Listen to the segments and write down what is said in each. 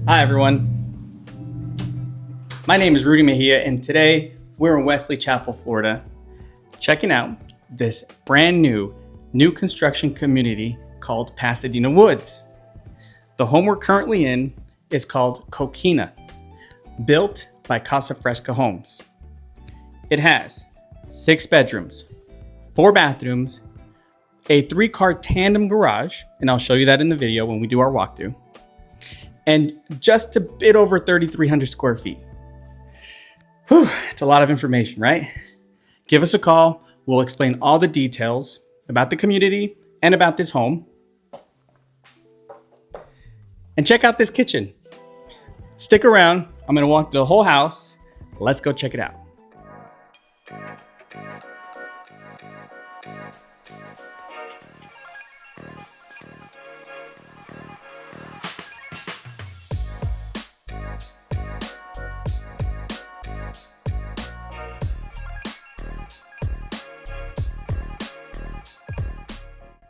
Hi everyone, my name is Rudy Mejia and today we're in Wesley Chapel, Florida, checking out this brand new construction community called Pasadena Woods. The home we're currently in is called Coquina, built by Casa Fresca Homes. It has 6 bedrooms, 4 bathrooms, a 3-car tandem garage, and I'll show you that in the video when we do our walkthrough, and just a bit over 3,300 square feet. Whew, it's a lot of information, right? Give us a call. We'll explain all the details about the community and about this home. And check out this kitchen. Stick around. I'm going to walk through the whole house. Let's go check it out.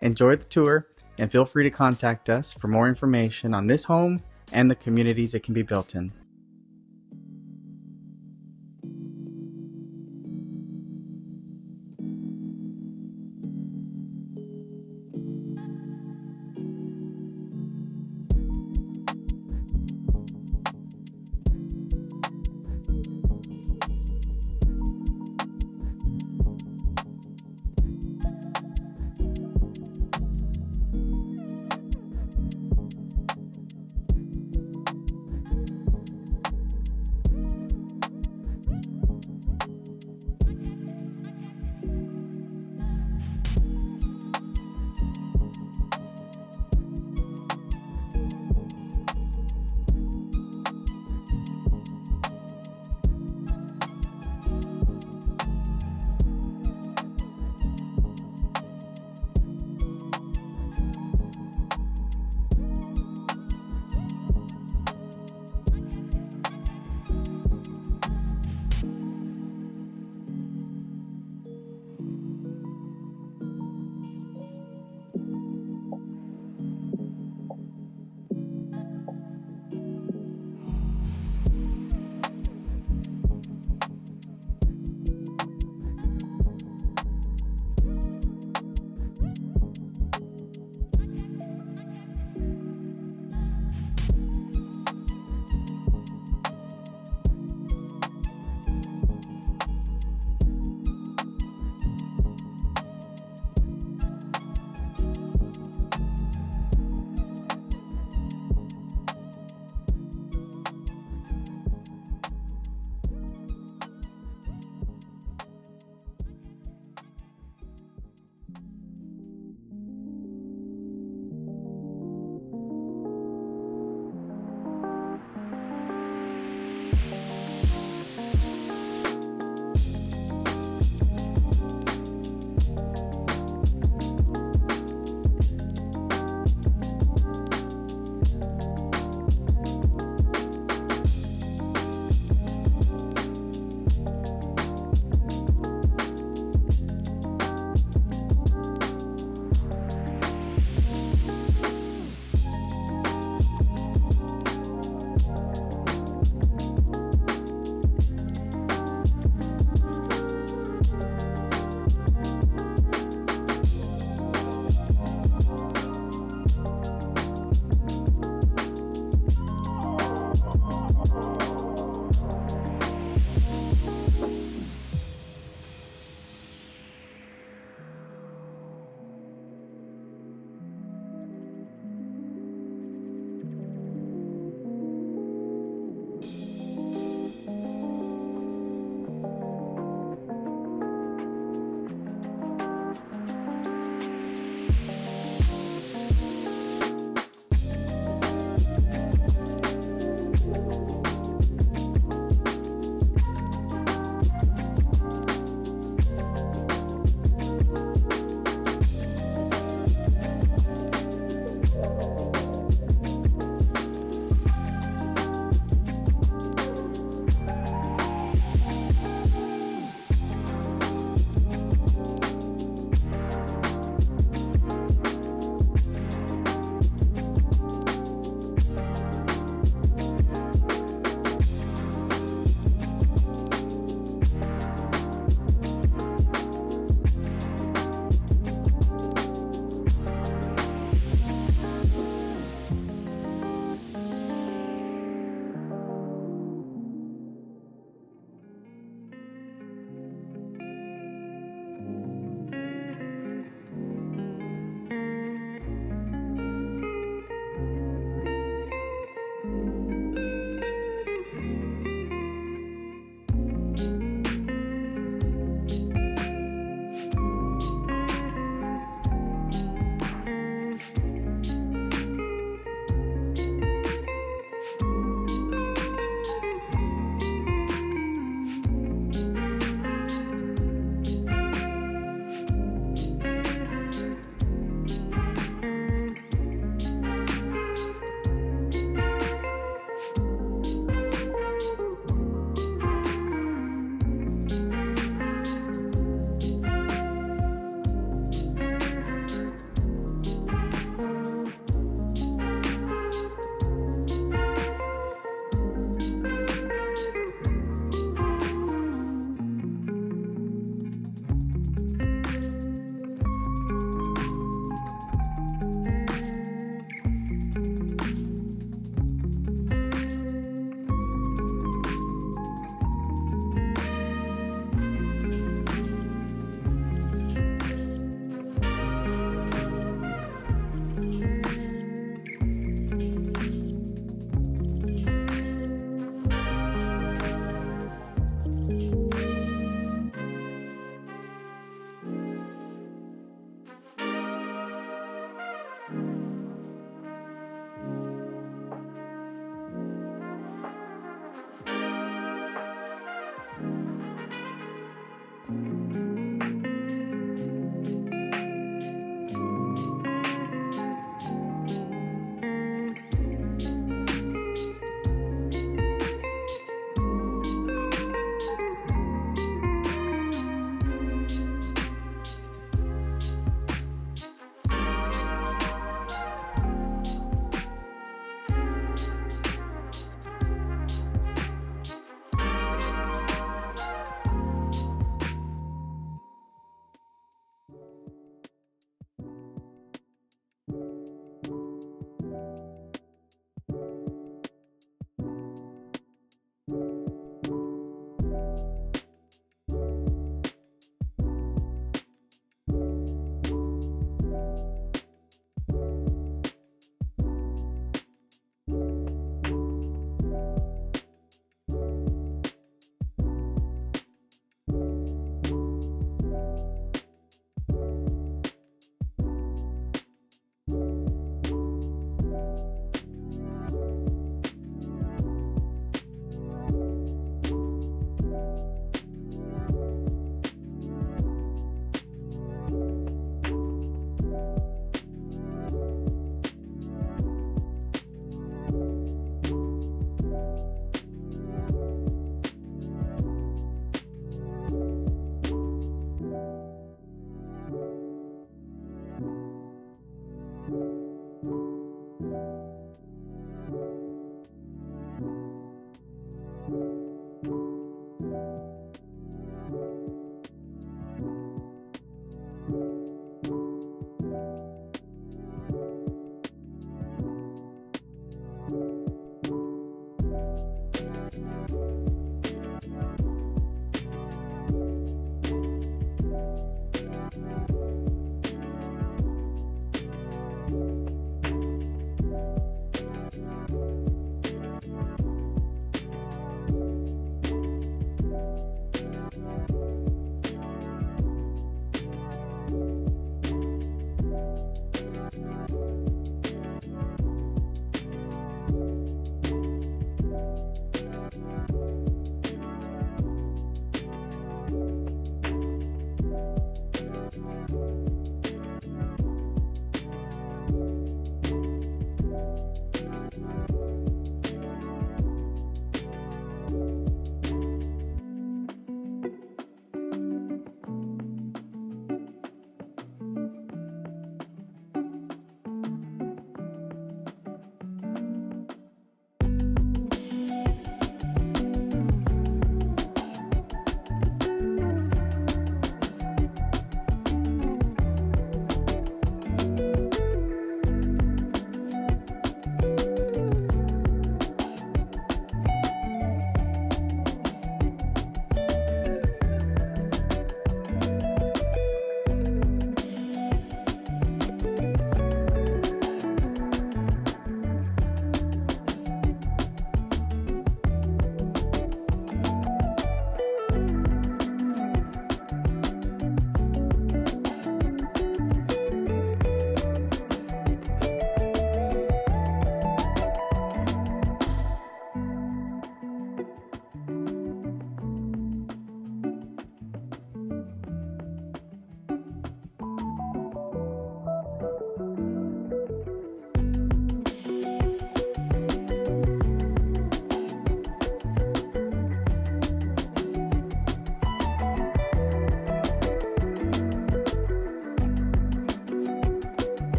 Enjoy the tour and feel free to contact us for more information on this home and the communities it can be built in.